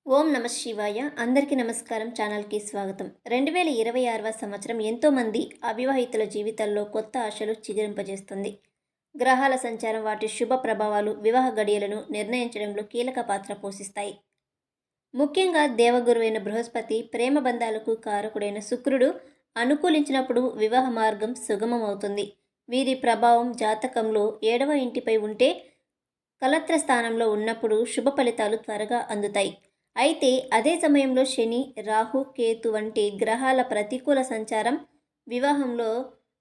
ఓం నమ శివాయ. అందరికీ నమస్కారం. ఛానల్కి స్వాగతం. 2026వ సంవత్సరం ఎంతోమంది అవివాహితుల జీవితాల్లో కొత్త ఆశలు చిగురింపజేస్తుంది. గ్రహాల సంచారం వాటి శుభ ప్రభావాలు వివాహ గడియలను నిర్ణయించడంలో కీలక పాత్ర పోషిస్తాయి. ముఖ్యంగా దేవగురువైన బృహస్పతి, ప్రేమ బంధాలకు కారకుడైన శుక్రుడు అనుకూలించినప్పుడు వివాహ మార్గం సుగమమవుతుంది. వీరి ప్రభావం జాతకంలో 7వ ఇంటిపై ఉంటే, కలత్ర స్థానంలో ఉన్నప్పుడు శుభ ఫలితాలు త్వరగా అందుతాయి. అయితే అదే సమయంలో శని, రాహు, కేతు వంటి గ్రహాల ప్రతికూల సంచారం వివాహంలో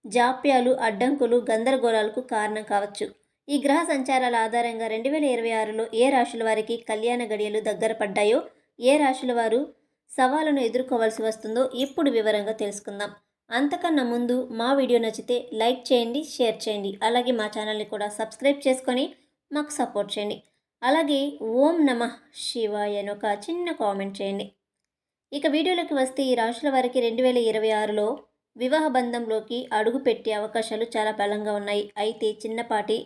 జాప్యాలు, అడ్డంకులు, గందరగోళాలకు కారణం కావచ్చు. ఈ గ్రహ సంచారాల ఆధారంగా 2026లో ఏ రాశుల వారికి కళ్యాణ గడియలు దగ్గర పడ్డాయో, ఏ రాశుల వారు సవాలును ఎదుర్కోవాల్సి వస్తుందో ఇప్పుడు వివరంగా తెలుసుకుందాం. అంతకన్నా ముందు మా వీడియో నచ్చితే లైక్ చేయండి, షేర్ చేయండి. అలాగే మా ఛానల్ని కూడా సబ్స్క్రైబ్ చేసుకొని మాకు సపోర్ట్ చేయండి. అలాగే ఓం నమః శివాయ అని ఒక చిన్న కామెంట్ చేయండి. ఇక వీడియోలోకి వస్తే, ఈ రాశుల వారికి 2026లో వివాహ బంధంలోకి అడుగు పెట్టే అవకాశాలు చాలా బలంగా ఉన్నాయి. అయితే చిన్నపాటి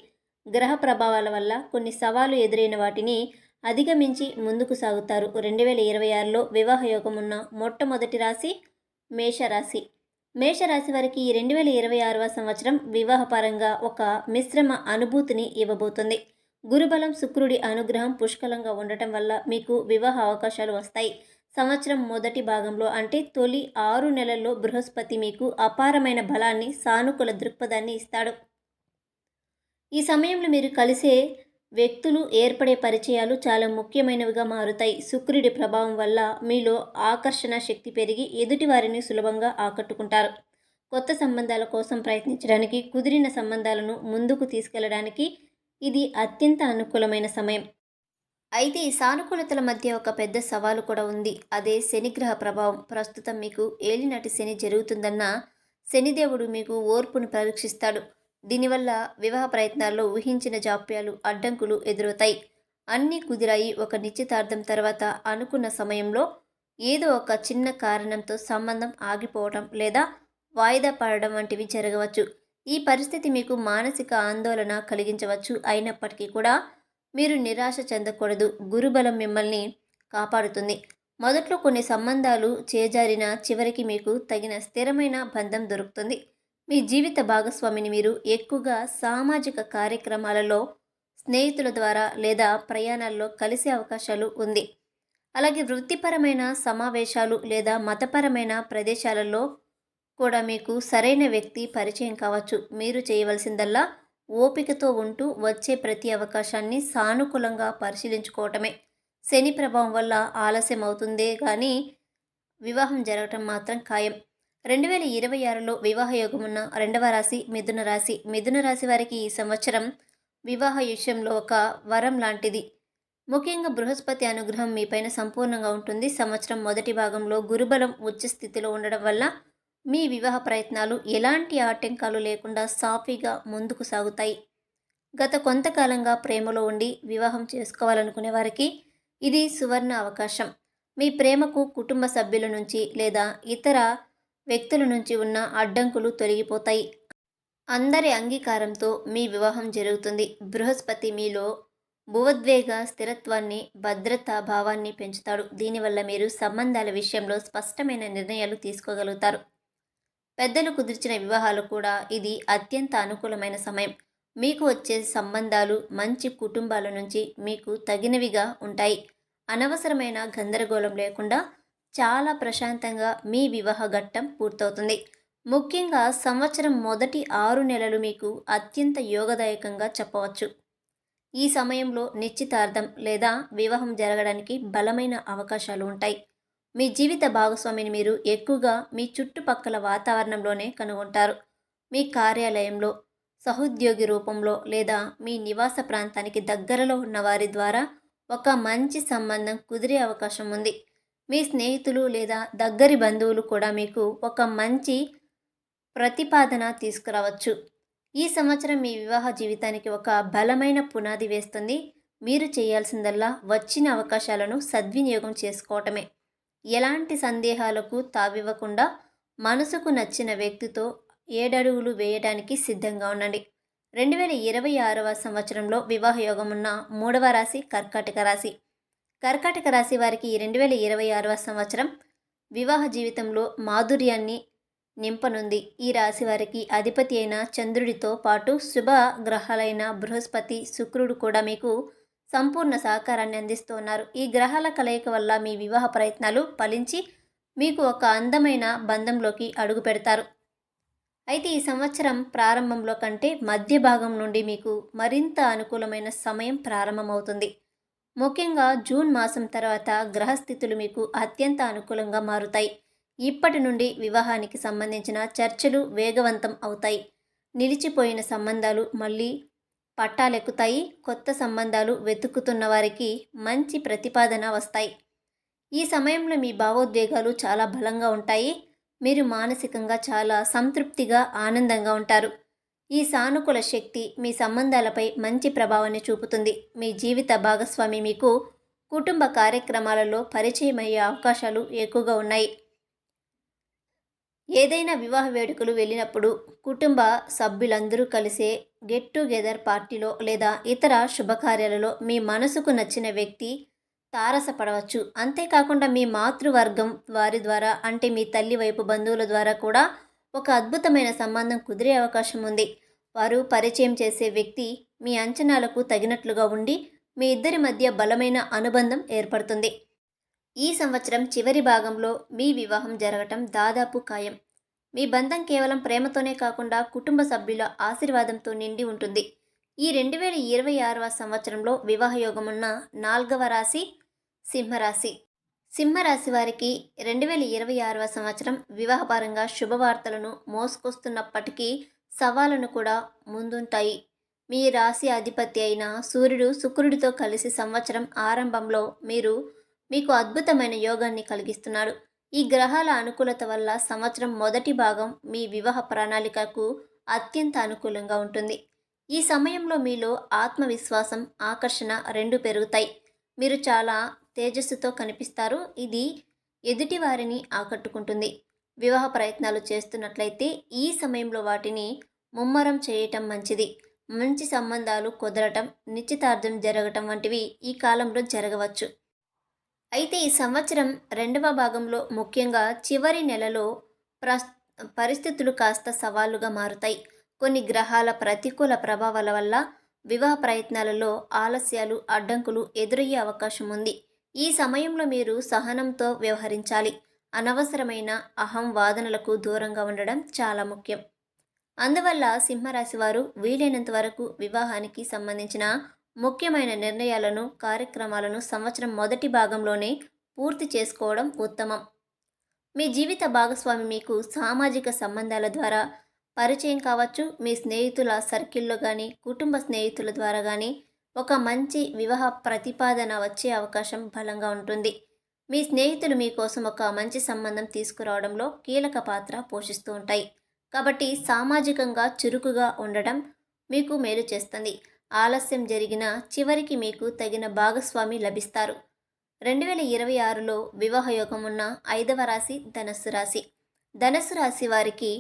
గ్రహ ప్రభావాల వల్ల కొన్ని సవాలు ఎదురైన వాటిని అధిగమించి ముందుకు సాగుతారు. 2026లో వివాహ యోగం ఉన్న మొట్టమొదటి రాశి మేషరాశి. మేషరాశి వారికి ఈ 2026వ సంవత్సరం వివాహపరంగా ఒక మిశ్రమ అనుభూతిని ఇవ్వబోతుంది. గురుబలం, శుక్రుడి అనుగ్రహం పుష్కలంగా ఉండటం వల్ల మీకు వివాహ అవకాశాలు వస్తాయి. సంవత్సరం మొదటి భాగంలో అంటే తొలి 6 నెలల్లో బృహస్పతి మీకు అపారమైన బలాన్ని, సానుకూల దృక్పథాన్ని ఇస్తాడు. ఈ సమయంలో మీరు కలిసే వ్యక్తులు, ఏర్పడే పరిచయాలు చాలా ముఖ్యమైనవిగా మారుతాయి. శుక్రుడి ప్రభావం వల్ల మీలో ఆకర్షణ శక్తి పెరిగి ఎదుటివారిని సులభంగా ఆకట్టుకుంటారు. కొత్త సంబంధాల కోసం ప్రయత్నించడానికి, కుదిరిన సంబంధాలను ముందుకు తీసుకెళ్లడానికి ఇది అత్యంత అనుకూలమైన సమయం. అయితే ఈ సానుకూలతల మధ్య ఒక పెద్ద సవాలు కూడా ఉంది. అదే శనిగ్రహ ప్రభావం. ప్రస్తుతం మీకు ఏలినాటి శని జరుగుతుందన్న శనిదేవుడు మీకు ఓర్పును పరీక్షిస్తాడు. దీనివల్ల వివాహ ప్రయత్నాల్లో ఊహించిన జాప్యాలు, అడ్డంకులు ఎదురవుతాయి. అన్నీ కుదిరాయి, ఒక నిశ్చితార్థం తర్వాత అనుకున్న సమయంలో ఏదో ఒక చిన్న కారణంతో సంబంధం ఆగిపోవటం లేదా వాయిదా పడడం వంటివి జరగవచ్చు. ఈ పరిస్థితి మీకు మానసిక ఆందోళన కలిగించవచ్చు. అయినప్పటికీ కూడా మీరు నిరాశ చెందకూడదు. గురుబలం మిమ్మల్ని కాపాడుతుంది. మొదట్లో కొన్ని సంబంధాలు చేజారిన చివరికి మీకు తగిన స్థిరమైన బంధం దొరుకుతుంది. మీ జీవిత భాగస్వామిని మీరు ఎక్కువగా సామాజిక కార్యక్రమాలలో, స్నేహితుల ద్వారా లేదా ప్రయాణాల్లో కలిసే అవకాశాలు ఉంది. అలాగే వృత్తిపరమైన సమావేశాలు లేదా మతపరమైన ప్రదేశాలలో కూడా మీకు సరైన వ్యక్తి పరిచయం కావచ్చు. మీరు చేయవలసిందల్లా ఓపికతో ఉంటూ వచ్చే ప్రతి అవకాశాన్ని సానుకూలంగా పరిశీలించుకోవటమే. శని ప్రభావం వల్ల ఆలస్యం అవుతుందే కానీ వివాహం జరగటం మాత్రం ఖాయం. 2026లో వివాహ యోగం ఉన్న 2వ రాశి మిథున రాశి. మిథున రాశి వారికి ఈ సంవత్సరం వివాహ విషయంలో ఒక వరం లాంటిది. ముఖ్యంగా బృహస్పతి అనుగ్రహం మీపైన సంపూర్ణంగా ఉంటుంది. సంవత్సరం మొదటి భాగంలో గురుబలం ఉచ్చ స్థితిలో ఉండడం వల్ల మీ వివాహ ప్రయత్నాలు ఎలాంటి ఆటంకాలు లేకుండా సాఫీగా ముందుకు సాగుతాయి. గత కొంతకాలంగా ప్రేమలో ఉండి వివాహం చేసుకోవాలనుకునే వారికి ఇది సువర్ణ అవకాశం. మీ ప్రేమకు కుటుంబ సభ్యుల నుంచి లేదా ఇతర వ్యక్తుల నుంచి ఉన్న అడ్డంకులు తొలగిపోతాయి. అందరి అంగీకారంతో మీ వివాహం జరుగుతుంది. బృహస్పతి మీలో భువద్వేగ స్థిరత్వాన్ని, భద్రతా భావాన్ని పెంచుతాడు. దీనివల్ల మీరు సంబంధాల విషయంలో స్పష్టమైన నిర్ణయాలు తీసుకోగలుగుతారు. పెద్దలు కుదిర్చిన వివాహాలు కూడా ఇది అత్యంత అనుకూలమైన సమయం. మీకు వచ్చే సంబంధాలు మంచి కుటుంబాల నుంచి మీకు తగినవిగా ఉంటాయి. అనవసరమైన గందరగోళం లేకుండా చాలా ప్రశాంతంగా మీ వివాహ ఘట్టం పూర్తవుతుంది. ముఖ్యంగా సంవత్సరం మొదటి 6 నెలలు మీకు అత్యంత యోగదాయకంగా చెప్పవచ్చు. ఈ సమయంలో నిశ్చితార్థం లేదా వివాహం జరగడానికి బలమైన అవకాశాలు ఉంటాయి. మీ జీవిత భాగస్వామిని మీరు ఎక్కువగా మీ చుట్టుపక్కల వాతావరణంలోనే కనుగొంటారు. మీ కార్యాలయంలో, సహోద్యోగి రూపంలో లేదా మీ నివాస ప్రాంతానికి దగ్గరలో ఉన్న వారి ద్వారా ఒక మంచి సంబంధం కుదిరే అవకాశం ఉంది. మీ స్నేహితులు లేదా దగ్గరి బంధువులు కూడా మీకు ఒక మంచి ప్రతిపాదన తీసుకురావచ్చు. ఈ సంవత్సరం మీ వివాహ జీవితానికి ఒక బలమైన పునాది వేస్తుంది. మీరు చేయాల్సిందల్లా వచ్చిన అవకాశాలను సద్వినియోగం చేసుకోవటమే. ఎలాంటి సందేహాలకు తావివ్వకుండా మనసుకు నచ్చిన వ్యక్తితో 7 అడుగులు వేయడానికి సిద్ధంగా ఉండండి. 2026వ సంవత్సరంలో వివాహ యోగం ఉన్న 3వ రాశి కర్కాటక రాశి. కర్కాటక రాశి వారికి ఈ 2026వ సంవత్సరం వివాహ జీవితంలో మాధుర్యాన్ని నింపనుంది. ఈ రాశి వారికి అధిపతి అయిన చంద్రుడితో పాటు శుభ గ్రహాలైన బృహస్పతి, శుక్రుడు కూడా మీకు సంపూర్ణ సహకారాన్ని అందిస్తున్నారు. ఈ గ్రహాల కలయిక వల్ల మీ వివాహ ప్రయత్నాలు ఫలించి మీకు ఒక అందమైన బంధంలోకి అడుగు పెడతారు. అయితే ఈ సంవత్సరం ప్రారంభంలో కంటే మధ్య భాగం నుండి మీకు మరింత అనుకూలమైన సమయం ప్రారంభమవుతుంది. ముఖ్యంగా జూన్ మాసం తర్వాత గ్రహస్థితులు మీకు అత్యంత అనుకూలంగా మారుతాయి. ఇప్పటి నుండి వివాహానికి సంబంధించిన చర్చలు వేగవంతం అవుతాయి. నిలిచిపోయిన సంబంధాలు మళ్ళీ పట్టాలెక్కుతాయి. కొత్త సంబంధాలు వెతుకుతున్న వారికి మంచి ప్రతిపాదన వస్తాయి. ఈ సమయంలో మీ భావోద్వేగాలు చాలా బలంగా ఉంటాయి. మీరు మానసికంగా చాలా సంతృప్తిగా, ఆనందంగా ఉంటారు. ఈ సానుకూల శక్తి మీ సంబంధాలపై మంచి ప్రభావాన్ని చూపుతుంది. మీ జీవిత భాగస్వామి మీకు కుటుంబ కార్యక్రమాలలో పరిచయమయ్యే అవకాశాలు ఎక్కువగా ఉన్నాయి. ఏదైనా వివాహ వేడుకలు వెళ్ళినప్పుడు కుటుంబ సభ్యులందరూ కలిసే గెట్ టుగెదర్ పార్టీలో లేదా ఇతర శుభకార్యాలలో మీ మనసుకు నచ్చిన వ్యక్తి తారసపడవచ్చు. అంతేకాకుండా మీ మాతృవర్గం వారి ద్వారా, అంటే మీ తల్లి వైపు బంధువుల ద్వారా కూడా ఒక అద్భుతమైన సంబంధం కుదిరే అవకాశం ఉంది. వారు పరిచయం చేసే వ్యక్తి మీ అంచనాలకు తగినట్లుగా ఉండి మీ ఇద్దరి మధ్య బలమైన అనుబంధం ఏర్పడుతుంది. ఈ సంవత్సరం చివరి భాగంలో మీ వివాహం జరగటం దాదాపు ఖాయం. మీ బంధం కేవలం ప్రేమతోనే కాకుండా కుటుంబ సభ్యుల ఆశీర్వాదంతో నిండి ఉంటుంది. ఈ 2026వ సంవత్సరంలో వివాహ యోగం ఉన్న 4వ రాశి సింహరాశి. సింహరాశి వారికి 2026వ సంవత్సరం వివాహపరంగా శుభవార్తలను మోసుకొస్తున్నప్పటికీ సవాళ్లను కూడా ముందుంటాయి. మీ రాశి అధిపతి అయిన సూర్యుడు శుక్రుడితో కలిసి సంవత్సరం ఆరంభంలో మీకు అద్భుతమైన యోగాన్ని కలిగిస్తున్నాడు. ఈ గ్రహాల అనుకూలత వల్ల సంవత్సరం మొదటి భాగం మీ వివాహ ప్రణాళికకు అత్యంత అనుకూలంగా ఉంటుంది. ఈ సమయంలో మీలో ఆత్మవిశ్వాసం, ఆకర్షణ రెండు పెరుగుతాయి. మీరు చాలా తేజస్సుతో కనిపిస్తారు. ఇది ఎదుటి వారిని ఆకట్టుకుంటుంది. వివాహ ప్రయత్నాలు చేస్తున్నట్లయితే ఈ సమయంలో వాటిని ముమ్మరం చేయటం మంచిది. మంచి సంబంధాలు కుదరటం, నిశ్చితార్థం జరగటం వంటివి ఈ కాలంలో జరగవచ్చు. అయితే ఈ సంవత్సరం రెండవ భాగంలో, ముఖ్యంగా చివరి నెలలో పరిస్థితులు కాస్త సవాలుగా మారుతాయి. కొన్ని గ్రహాల ప్రతికూల ప్రభావాల వల్ల వివాహ ప్రయత్నాలలో ఆలస్యాలు, అడ్డంకులు ఎదురయ్యే అవకాశం ఉంది. ఈ సమయంలో మీరు సహనంతో వ్యవహరించాలి. అనవసరమైన అహం వాదనలకు దూరంగా ఉండడం చాలా ముఖ్యం. అందువల్ల సింహరాశి వారు వీలైనంత వరకు వివాహానికి సంబంధించిన ముఖ్యమైన నిర్ణయాలను, కార్యక్రమాలను సంవత్సరం మొదటి భాగంలోనే పూర్తి చేసుకోవడం ఉత్తమం. మీ జీవిత భాగస్వామి మీకు సామాజిక సంబంధాల ద్వారా పరిచయం కావచ్చు. మీ స్నేహితుల సర్కిల్లో కానీ, కుటుంబ స్నేహితుల ద్వారా కానీ ఒక మంచి వివాహ ప్రతిపాదన వచ్చే అవకాశం బలంగా ఉంటుంది. మీ స్నేహితులు మీకోసం ఒక మంచి సంబంధం తీసుకురావడంలో కీలక పాత్ర పోషిస్తూ ఉంటాయి. కాబట్టి సామాజికంగా చురుకుగా ఉండడం మీకు మేలు చేస్తుంది. ఆలస్యం జరిగినా చివరికి మీకు తగిన భాగస్వామి లభిస్తారు. 2026లో వివాహ యోగం ఉన్న 5వ రాశి ధనస్సు రాశి. ధనస్సు రాశి వారికి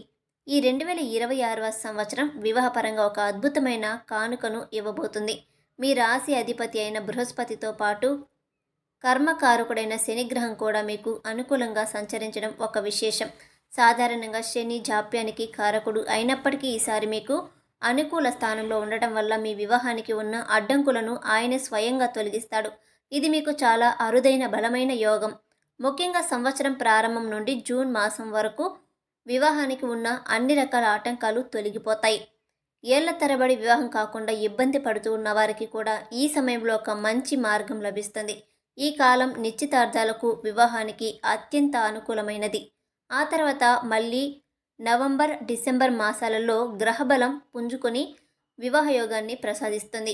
ఈ 2026వ సంవత్సరం వివాహపరంగా ఒక అద్భుతమైన కానుకను ఇవ్వబోతుంది. మీ రాశి అధిపతి అయిన బృహస్పతితో పాటు కర్మకారకుడైన శనిగ్రహం కూడా మీకు అనుకూలంగా సంచరించడం ఒక విశేషం. సాధారణంగా శని జాప్యానికి కారకుడు అయినప్పటికీ ఈసారి మీకు అనుకూల స్థానంలో ఉండటం వల్ల మీ వివాహానికి ఉన్న అడ్డంకులను ఆయన స్వయంగా తొలగిస్తాడు. ఇది మీకు చాలా అరుదైన బలమైన యోగం. ముఖ్యంగా సంవత్సరం ప్రారంభం నుండి జూన్ మాసం వరకు వివాహానికి ఉన్న అన్ని రకాల ఆటంకాలు తొలగిపోతాయి. ఏళ్ల తరబడి వివాహం కాకుండా ఇబ్బంది పడుతూ ఉన్న వారికి కూడా ఈ సమయంలో ఒక మంచి మార్గం లభిస్తుంది. ఈ కాలం నిశ్చితార్థాలకు, వివాహానికి అత్యంత అనుకూలమైనది. ఆ తర్వాత మళ్ళీ నవంబర్, డిసెంబర్ మాసాలలో గ్రహబలం పుంజుకొని వివాహ యోగాన్ని ప్రసాదిస్తుంది.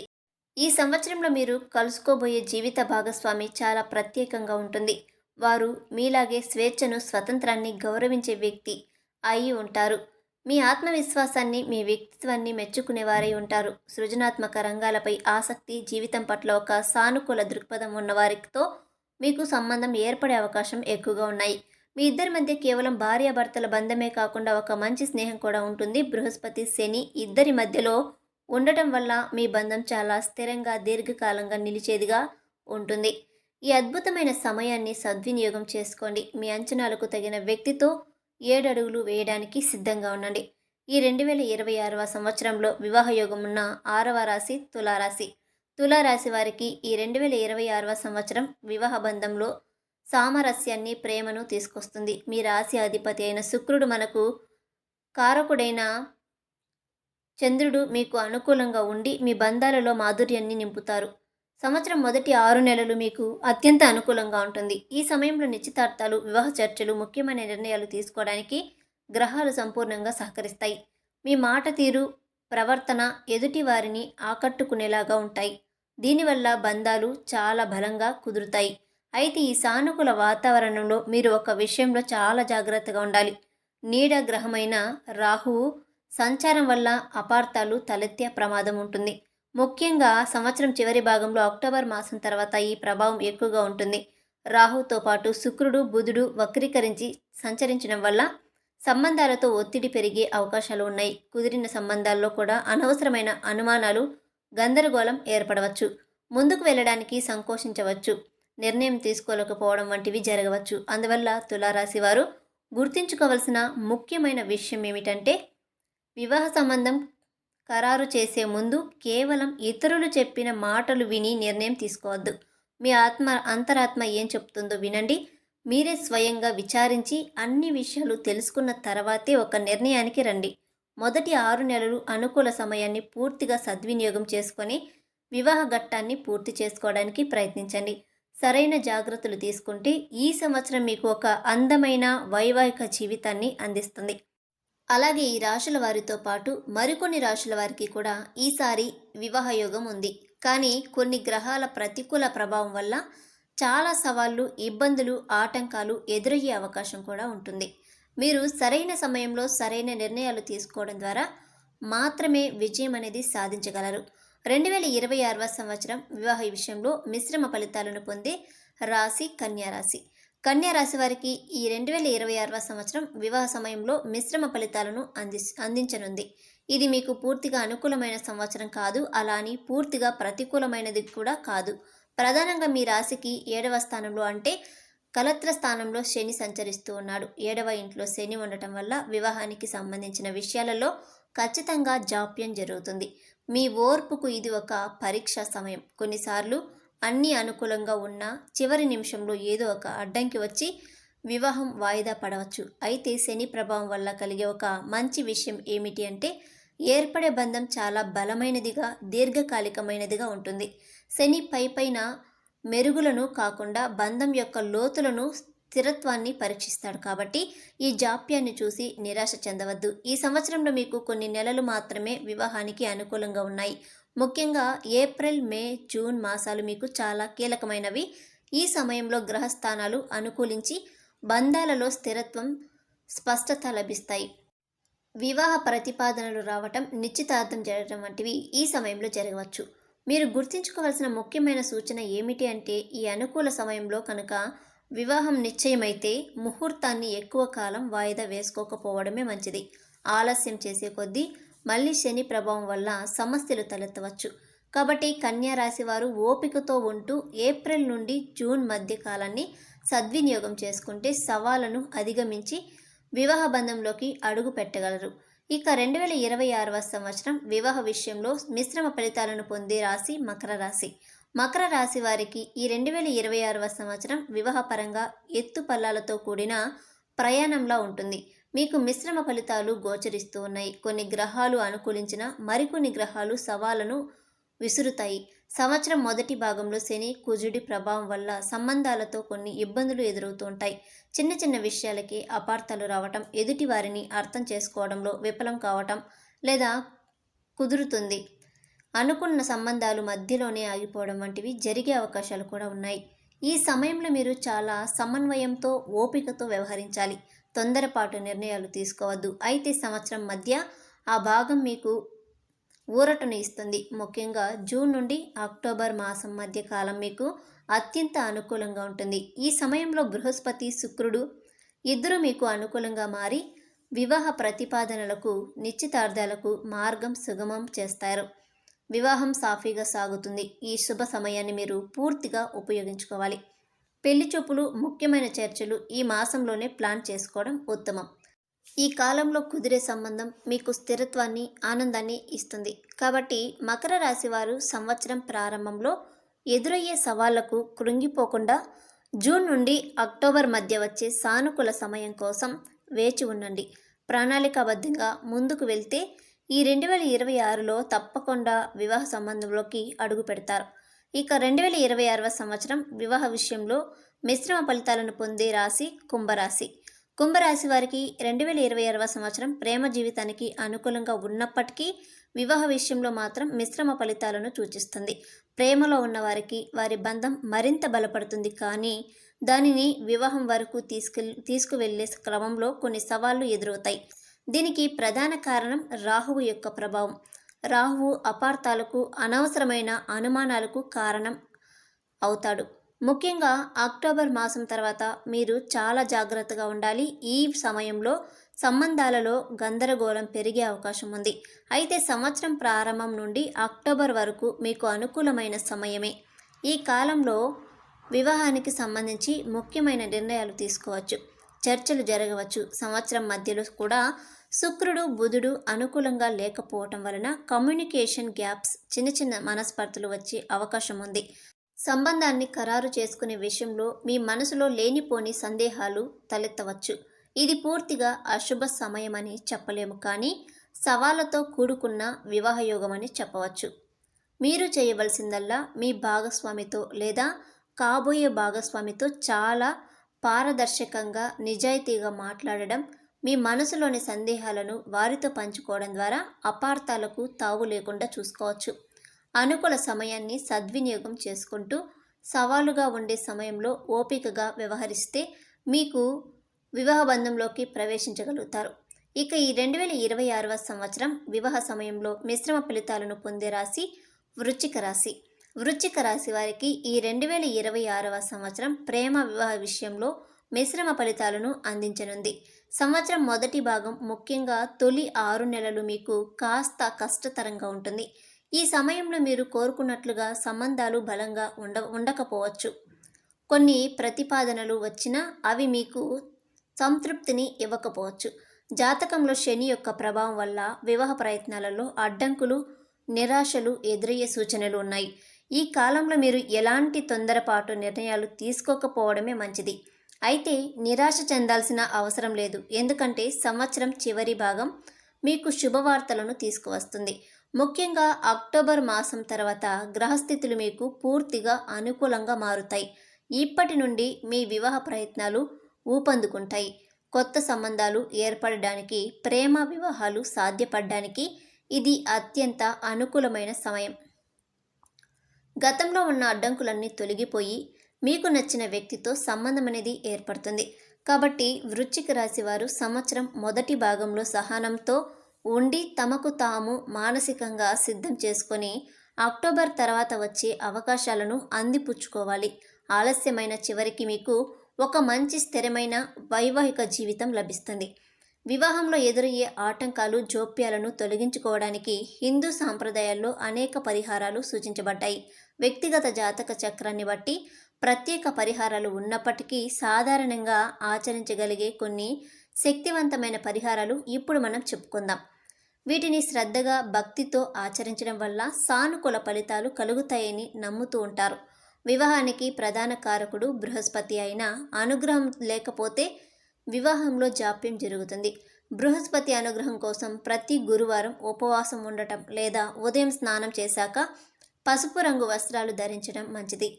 ఈ సంవత్సరంలో మీరు కలుసుకోబోయే జీవిత భాగస్వామి చాలా ప్రత్యేకంగా ఉంటుంది. వారు మీలాగే స్వేచ్ఛను, స్వతంత్రాన్ని గౌరవించే వ్యక్తి అయి ఉంటారు. మీ ఆత్మవిశ్వాసాన్ని, మీ వ్యక్తిత్వాన్ని మెచ్చుకునేవారై ఉంటారు. సృజనాత్మక రంగాలపై ఆసక్తి, జీవితం పట్ల ఒక సానుకూల దృక్పథం ఉన్నవారితో మీకు సంబంధం ఏర్పడే అవకాశం ఎక్కువగా ఉన్నాయి. మీ ఇద్దరి మధ్య కేవలం భార్యాభర్తల బంధమే కాకుండా ఒక మంచి స్నేహం కూడా ఉంటుంది. బృహస్పతి, శని ఇద్దరి మధ్యలో ఉండటం వల్ల మీ బంధం చాలా స్థిరంగా, దీర్ఘకాలంగా నిలిచేదిగా ఉంటుంది. ఈ అద్భుతమైన సమయాన్ని సద్వినియోగం చేసుకోండి. మీ అంచనాలకు తగిన వ్యక్తితో 7 అడుగులు వేయడానికి సిద్ధంగా ఉండండి. ఈ 2026వ సంవత్సరంలో వివాహ యోగం ఉన్న 6వ రాశి తులారాశి. తులారాశి వారికి ఈ 2026వ సంవత్సరం వివాహ బంధంలో సామరస్యాన్ని, ప్రేమను తీసుకొస్తుంది. మీ రాశి అధిపతి అయిన శుక్రుడు మనకు కారకుడైన చంద్రుడు మీకు అనుకూలంగా ఉండి మీ బంధాలలో మాధుర్యాన్ని నింపుతారు. సంవత్సరం మొదటి 6 నెలలు మీకు అత్యంత అనుకూలంగా ఉంటుంది. ఈ సమయంలో నిశ్చితార్థాలు, వివాహ చర్చలు, ముఖ్యమైన నిర్ణయాలు తీసుకోవడానికి గ్రహాలు సంపూర్ణంగా సహకరిస్తాయి. మీ మాట తీరు, ప్రవర్తన ఎదుటి వారిని ఆకట్టుకునేలాగా ఉంటాయి. దీనివల్ల బంధాలు చాలా బలంగా కుదురుతాయి. అయితే ఈ సానుకూల వాతావరణంలో మీరు ఒక విషయంలో చాలా జాగ్రత్తగా ఉండాలి. నీడ గ్రహమైన రాహువు సంచారం వల్ల అపార్థాలు తలెత్తే ప్రమాదం ఉంటుంది. ముఖ్యంగా సంవత్సరం చివరి భాగంలో అక్టోబర్ మాసం తర్వాత ఈ ప్రభావం ఎక్కువగా ఉంటుంది. రాహుతో పాటు శుక్రుడు, బుధుడు వక్రీకరించి సంచరించడం వల్ల సంబంధాలతో ఒత్తిడి పెరిగే అవకాశాలు ఉన్నాయి. కుదిరిన సంబంధాల్లో కూడా అనవసరమైన అనుమానాలు, గందరగోళం ఏర్పడవచ్చు. ముందుకు వెళ్ళడానికి సంకోచించవచ్చు. నిర్ణయం తీసుకోలేకపోవడం వంటివి జరగవచ్చు. అందువల్ల తులారాశి వారు గుర్తుంచుకోవలసిన ముఖ్యమైన విషయం ఏమిటంటే, వివాహ సంబంధం ఖరారు చేసే ముందు కేవలం ఇతరులు చెప్పిన మాటలు విని నిర్ణయం తీసుకోవద్దు. మీ అంతరాత్మ ఏం చెప్తుందో వినండి. మీరే స్వయంగా విచారించి అన్ని విషయాలు తెలుసుకున్న తర్వాతే ఒక నిర్ణయానికి రండి. మొదటి 6 నెలలు అనుకూల సమయాన్ని పూర్తిగా సద్వినియోగం చేసుకొని వివాహ ఘట్టాన్ని పూర్తి చేసుకోవడానికి ప్రయత్నించండి. సరైన జాగ్రత్తలు తీసుకుంటే ఈ సంవత్సరం మీకు ఒక అందమైన వైవాహిక జీవితాన్ని అందిస్తుంది. అలాగే ఈ రాశుల వారితో పాటు మరికొన్ని రాశుల వారికి కూడా ఈసారి వివాహ యోగం ఉంది. కానీ కొన్ని గ్రహాల ప్రతికూల ప్రభావం వల్ల చాలా సవాళ్లు, ఇబ్బందులు, ఆటంకాలు ఎదురయ్యే అవకాశం కూడా ఉంటుంది. మీరు సరైన సమయంలో సరైన నిర్ణయాలు తీసుకోవడం ద్వారా మాత్రమే విజయం అనేది సాధించగలరు. 2026వ సంవత్సరం వివాహ విషయంలో మిశ్రమ ఫలితాలను పొందే రాశి కన్యారాశి. కన్యారాశి వారికి ఈ 2026వ సంవత్సరం వివాహ సమయంలో మిశ్రమ ఫలితాలను అందించనుంది. ఇది మీకు పూర్తిగా అనుకూలమైన సంవత్సరం కాదు, అలా అని పూర్తిగా ప్రతికూలమైనది కూడా కాదు. ప్రధానంగా మీ రాశికి 7వ స్థానంలో అంటే కలత్ర స్థానంలో శని సంచరిస్తూ ఉన్నాడు. 7వ ఇంట్లో శని ఉండటం వల్ల వివాహానికి సంబంధించిన విషయాలలో ఖచ్చితంగా జాప్యం జరుగుతుంది. మీ ఓర్పుకు ఇది ఒక పరీక్ష సమయం. కొన్నిసార్లు అన్నీ అనుకూలంగా ఉన్నా చివరి నిమిషంలో ఏదో ఒక అడ్డంకి వచ్చి వివాహం వాయిదా పడవచ్చు. అయితే శని ప్రభావం వల్ల కలిగే ఒక మంచి విషయం ఏమిటి అంటే, ఏర్పడే బంధం చాలా బలమైనదిగా, దీర్ఘకాలికమైనదిగా ఉంటుంది. శని పైపైన మెరుగులను కాకుండా బంధం యొక్క లోతులను, స్థిరత్వాన్ని పరీక్షిస్తాడు. కాబట్టి ఈ జాప్యాన్ని చూసి నిరాశ చెందవద్దు. ఈ సంవత్సరంలో మీకు కొన్ని నెలలు మాత్రమే వివాహానికి అనుకూలంగా ఉన్నాయి. ముఖ్యంగా ఏప్రిల్, మే, జూన్ మాసాలు మీకు చాలా కీలకమైనవి. ఈ సమయంలో గ్రహస్థానాలు అనుకూలించి బంధాలలో స్థిరత్వం, స్పష్టత లభిస్తాయి. వివాహ ప్రతిపాదనలు రావటం, నిశ్చితార్థం జరగడం వంటివి ఈ సమయంలో జరగవచ్చు. మీరు గుర్తుంచుకోవాల్సిన ముఖ్యమైన సూచన ఏమిటి అంటే, ఈ అనుకూల సమయంలో కనుక వివాహం నిశ్చయమైతే ముహూర్తాన్ని ఎక్కువ కాలం వాయిదా వేసుకోకపోవడమే మంచిది. ఆలస్యం చేసే కొద్దీ మళ్ళీ శని ప్రభావం వల్ల సమస్యలు తలెత్తవచ్చు. కాబట్టి కన్యా రాశి వారు ఓపికతో ఉంటూ ఏప్రిల్ నుండి జూన్ మధ్య కాలాన్ని సద్వినియోగం చేసుకుంటే సవాళ్లను అధిగమించి వివాహ బంధంలోకి అడుగు పెట్టగలరు. ఇక 2026వ సంవత్సరం వివాహ విషయంలో మిశ్రమ ఫలితాలను పొందే రాశి మకర రాశి. మకర రాశి వారికి ఈ 2026వ సంవత్సరం వివాహపరంగా ఎత్తుపల్లాలతో కూడిన ప్రయాణంలా ఉంటుంది. మీకు మిశ్రమ ఫలితాలు గోచరిస్తూ ఉన్నాయి. కొన్ని గ్రహాలు అనుకూలించిన మరికొన్ని గ్రహాలు సవాళ్లను విసురుతాయి. సంవత్సరం మొదటి భాగంలో శని, కుజుడి ప్రభావం వల్ల సంబంధాలతో కొన్ని ఇబ్బందులు ఎదురవుతూ ఉంటాయి. చిన్న చిన్న విషయాలకి అపార్థాలు రావటం, ఎదుటి వారిని అర్థం చేసుకోవడంలో విఫలం కావటం లేదా కుదురుతుంది. అనుకున్న సంబంధాలు మధ్యలోనే ఆగిపోవడం వంటివి జరిగే అవకాశాలు కూడా ఉన్నాయి. ఈ సమయంలో మీరు చాలా సమన్వయంతో, ఓపికతో వ్యవహరించాలి. తొందరపాటు నిర్ణయాలు తీసుకోవద్దు. అయితే సంవత్సరం మధ్య ఆ భాగం మీకు ఊరటను ఇస్తుంది. ముఖ్యంగా జూన్ నుండి అక్టోబర్ మాసం మధ్య కాలం మీకు అత్యంత అనుకూలంగా ఉంటుంది. ఈ సమయంలో బృహస్పతి, శుక్రుడు ఇద్దరు మీకు అనుకూలంగా మారి వివాహ ప్రతిపాదనలకు, నిశ్చితార్థాలకు మార్గం సుగమం చేస్తారు. వివాహం సాఫీగా సాగుతుంది. ఈ శుభ సమయాన్ని మీరు పూర్తిగా ఉపయోగించుకోవాలి. పెళ్లి చూపులు, ముఖ్యమైన చర్చలు ఈ మాసంలోనే ప్లాన్ చేసుకోవడం ఉత్తమం. ఈ కాలంలో కుదిరే సంబంధం మీకు స్థిరత్వాన్ని, ఆనందాన్ని ఇస్తుంది. కాబట్టి మకర రాశి వారు సంవత్సరం ప్రారంభంలో ఎదురయ్యే సవాళ్లకు కృంగిపోకుండా జూన్ నుండి అక్టోబర్ మధ్య వచ్చే సానుకూల సమయం కోసం వేచి ఉండండి. ప్రణాళికాబద్ధంగా ముందుకు వెళ్తే ఈ 2026లో తప్పకుండా వివాహ సంబంధంలోకి అడుగు పెడతారు. ఇక 2026వ సంవత్సరం వివాహ విషయంలో మిశ్రమ ఫలితాలను పొందే రాశి కుంభరాశి. కుంభరాశి వారికి 2026వ సంవత్సరం ప్రేమ జీవితానికి అనుకూలంగా ఉన్నప్పటికీ వివాహ విషయంలో మాత్రం మిశ్రమ ఫలితాలను సూచిస్తుంది. ప్రేమలో ఉన్నవారికి వారి బంధం మరింత బలపడుతుంది, కానీ దానిని వివాహం వరకు తీసుకువెళ్లే క్రమంలో కొన్ని సవాళ్లు ఎదురవుతాయి. దీనికి ప్రధాన కారణం రాహువు యొక్క ప్రభావం. రాహువు అపార్థాలకు, అనవసరమైన అనుమానాలకు కారణం అవుతాడు. ముఖ్యంగా అక్టోబర్ మాసం తర్వాత మీరు చాలా జాగ్రత్తగా ఉండాలి. ఈ సమయంలో సంబంధాలలో గందరగోళం పెరిగే అవకాశం ఉంది. అయితే సంవత్సరం ప్రారంభం నుండి అక్టోబర్ వరకు మీకు అనుకూలమైన సమయమే. ఈ కాలంలో వివాహానికి సంబంధించి ముఖ్యమైన నిర్ణయాలు తీసుకోవచ్చు, చర్చలు జరగవచ్చు. సంవత్సరం మధ్యలో కూడా శుక్రుడు, బుధుడు అనుకూలంగా లేకపోవటం వలన కమ్యూనికేషన్ గ్యాప్స్, చిన్న చిన్న మనస్పర్ధలు వచ్చే అవకాశం ఉంది. సంబంధాన్ని ఖరారు చేసుకునే విషయంలో మీ మనసులో లేనిపోని సందేహాలు తలెత్తవచ్చు. ఇది పూర్తిగా అశుభ సమయమని చెప్పలేము, కానీ సవాళ్లతో కూడుకున్న వివాహయోగమని చెప్పవచ్చు. మీరు చేయవలసిందల్లా మీ భాగస్వామితో లేదా కాబోయే భాగస్వామితో చాలా పారదర్శకంగా, నిజాయితీగా మాట్లాడడం, మీ మనసులోని సందేహాలను వారితో పంచుకోవడం ద్వారా అపార్థాలకు తావు లేకుండా చూసుకోవచ్చు. అనుకూల సమయాన్ని సద్వినియోగం చేసుకుంటూ సవాలుగా ఉండే సమయంలో ఓపికగా వ్యవహరిస్తే మీకు వివాహ బంధంలోకి ప్రవేశించగలుగుతారు. ఇక ఈ 2026వ సంవత్సరం వివాహ సమయంలో మిశ్రమ ఫలితాలను పొందే రాశి వృశ్చిక రాశి. వృశ్చిక రాశి వారికి ఈ 2026వ సంవత్సరం ప్రేమ, వివాహ విషయంలో మిశ్రమ ఫలితాలను అందించనుంది. సంవత్సరం మొదటి భాగం, ముఖ్యంగా తొలి 6 నెలలు మీకు కాస్త కష్టతరంగా ఉంటుంది. ఈ సమయంలో మీరు కోరుకున్నట్లుగా సంబంధాలు బలంగా ఉండకపోవచ్చు. కొన్ని ప్రతిపాదనలు వచ్చినా అవి మీకు సంతృప్తిని ఇవ్వకపోవచ్చు. జాతకంలో శని యొక్క ప్రభావం వల్ల వివాహ ప్రయత్నాలలో అడ్డంకులు, నిరాశలు ఎదురయ్యే సూచనలు ఉన్నాయి. ఈ కాలంలో మీరు ఎలాంటి తొందరపాటు నిర్ణయాలు తీసుకోకపోవడమే మంచిది. అయితే నిరాశ చెందాల్సిన అవసరం లేదు, ఎందుకంటే సంవత్సరం చివరి భాగం మీకు శుభవార్తలను తీసుకువస్తుంది. ముఖ్యంగా అక్టోబర్ మాసం తర్వాత గ్రహస్థితులు మీకు పూర్తిగా అనుకూలంగా మారుతాయి. ఇప్పటి నుండి మీ వివాహ ప్రయత్నాలు ఊపందుకుంటాయి. కొత్త సంబంధాలు ఏర్పడడానికి, ప్రేమ వివాహాలు సాధ్యపడడానికి ఇది అత్యంత అనుకూలమైన సమయం. గతంలో ఉన్న అడ్డంకులన్నీ తొలగిపోయి మీకు నచ్చిన వ్యక్తితో సంబంధం అనేది ఏర్పడుతుంది. కాబట్టి వృశ్చిక రాశి వారు సంవత్సరం మొదటి భాగంలో సహనంతో ఉండి తమకు తాము మానసికంగా సిద్ధం చేసుకొని అక్టోబర్ తర్వాత వచ్చే అవకాశాలను అందిపుచ్చుకోవాలి. ఆలస్యమైన చివరికి మీకు ఒక మంచి స్థిరమైన వైవాహిక జీవితం లభిస్తుంది. వివాహంలో ఎదురయ్యే ఆటంకాలు, జోప్యాలను తొలగించుకోవడానికి హిందూ సాంప్రదాయాల్లో అనేక పరిహారాలు సూచించబడ్డాయి. వ్యక్తిగత జాతక చక్రాన్ని బట్టి ప్రత్యేక పరిహారాలు ఉన్నప్పటికీ సాధారణంగా ఆచరించగలిగే కొన్ని శక్తివంతమైన పరిహారాలు ఇప్పుడు మనం చెప్పుకుందాం. వీటిని శ్రద్ధగా, భక్తితో ఆచరించడం వల్ల సానుకూల ఫలితాలు కలుగుతాయని నమ్ముతూ ఉంటారు. వివాహానికి ప్రధాన కారకుడు బృహస్పతి అయినా అనుగ్రహం లేకపోతే వివాహంలో జాప్యం జరుగుతుంది. బృహస్పతి అనుగ్రహం కోసం ప్రతి గురువారం ఉపవాసం ఉండటం లేదా ఉదయం స్నానం చేశాక పసుపు రంగు వస్త్రాలు ధరించడం మంచిది.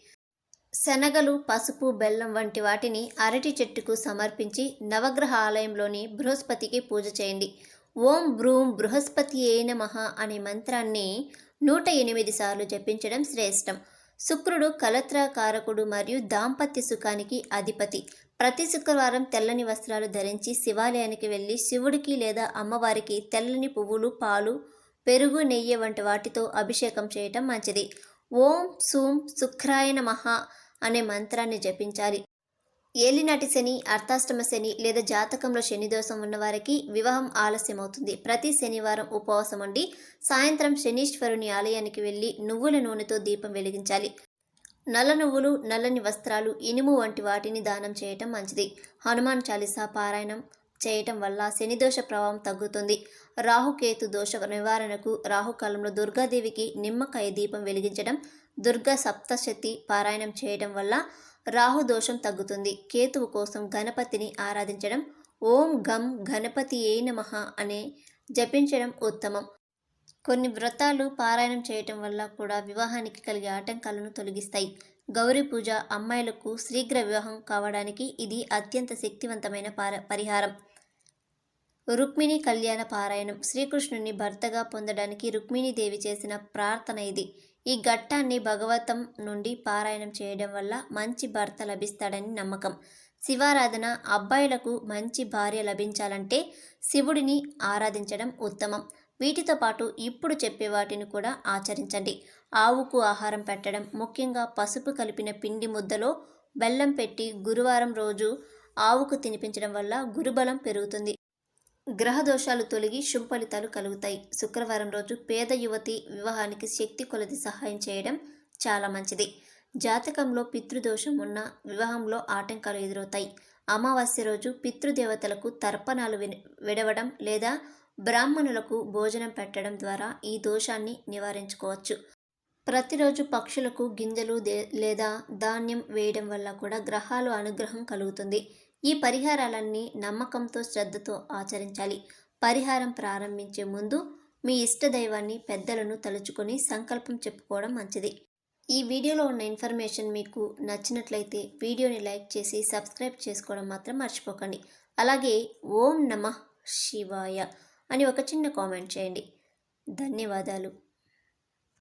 శనగలు, పసుపు, బెల్లం వంటి వాటిని అరటి చెట్టుకు సమర్పించి నవగ్రహ ఆలయంలోని బృహస్పతికి పూజ చేయండి. ఓం బ్రూం బృహస్పతియే నమః అనే మంత్రాన్ని 108 సార్లు జపించడం శ్రేష్టం. శుక్రుడు కలత్రకారకుడు మరియు దాంపత్య సుఖానికి అధిపతి. ప్రతి శుక్రవారం తెల్లని వస్త్రాలు ధరించి శివాలయానికి వెళ్ళి శివుడికి లేదా అమ్మవారికి తెల్లని పువ్వులు, పాలు, పెరుగు, నెయ్యి వంటి వాటితో అభిషేకం చేయటం మంచిది. ఓం సూం శుక్రాయ నమః అనే మంత్రాన్ని జపించాలి. ఏలినాటి శని, అర్ధాష్టమ శని లేదా జాతకంలో శని దోషం ఉన్నవారికి వివాహం ఆలస్యమవుతుంది. ప్రతి శనివారం ఉపవాసం ఉండి సాయంత్రం శనీశ్వరుని ఆలయానికి వెళ్ళి నువ్వుల నూనెతో దీపం వెలిగించాలి. నల్ల నువ్వులు, నల్లని వస్త్రాలు, ఇనుము వంటి వాటిని దానం చేయటం మంచిది. హనుమాన్ చాలీసా పారాయణం చేయటం వల్ల శనిదోష ప్రభావం తగ్గుతుంది. రాహుకేతు దోష నివారణకు రాహుకాలంలో దుర్గాదేవికి నిమ్మకాయ దీపం వెలిగించడం, దుర్గా సప్తశతి పారాయణం చేయడం వల్ల రాహు దోషం తగ్గుతుంది. కేతువు కోసం గణపతిని ఆరాధించడం, ఓం గం గణపతియే నమః అనే జపించడం ఉత్తమం. కొన్ని వ్రతాలు పారాయణం చేయటం వల్ల కూడా వివాహానికి కలిగే ఆటంకాలను తొలగిస్తాయి. గౌరీ పూజ అమ్మాయిలకు శీఘ్ర వివాహం కావడానికి ఇది అత్యంత శక్తివంతమైన పరిహారం. రుక్మిణి కళ్యాణ పారాయణం శ్రీకృష్ణుని భర్తగా పొందడానికి రుక్మిణీదేవి చేసిన ప్రార్థన ఇది. ఈ ఘట్టాన్ని భగవతం నుండి పారాయణం చేయడం వల్ల మంచి భర్త లభిస్తాడని నమ్మకం. శివారాధన అబ్బాయిలకు మంచి భార్య లభించాలంటే శివుడిని ఆరాధించడం ఉత్తమం. వీటితో పాటు ఇప్పుడు చెప్పే వాటిని కూడా ఆచరించండి. ఆవుకు ఆహారం పెట్టడం, ముఖ్యంగా పసుపు కలిపిన పిండి ముద్దలో బెల్లం పెట్టి గురువారం రోజు ఆవుకు తినిపించడం వల్ల గురుబలం పెరుగుతుంది. గ్రహ దోషాలు తొలగి శుభ ఫలితాలు కలుగుతాయి. శుక్రవారం రోజు పేద యువతి వివాహానికి శక్తి కొలది సహాయం చేయడం చాలా మంచిది. జాతకంలో పితృదోషం ఉన్న వివాహంలో ఆటంకాలు ఎదురవుతాయి. అమావాస్య రోజు పితృదేవతలకు తర్పణాలు విడవడం లేదా బ్రాహ్మణులకు భోజనం పెట్టడం ద్వారా ఈ దోషాన్ని నివారించుకోవచ్చు. ప్రతిరోజు పక్షులకు గింజలు లేదా ధాన్యం వేయడం వల్ల కూడా గ్రహాలు అనుగ్రహం కలుగుతుంది. ఈ పరిహారాలన్నీ నమ్మకంతో శ్రద్ధతో ఆచరించాలి. పరిహారం ప్రారంభించే ముందు మీ ఇష్టదైవాన్ని పెద్దలను తలుచుకొని సంకల్పం చెప్పుకోవడం మంచిది. ఈ వీడియోలో ఉన్న ఇన్ఫర్మేషన్ మీకు నచ్చినట్లయితే వీడియోని లైక్ చేసి సబ్స్క్రైబ్ చేసుకోవడం మాత్రం మర్చిపోకండి. అలాగే ఓం నమః శివాయ అని ఒక చిన్న కామెంట్ చేయండి. ధన్యవాదాలు.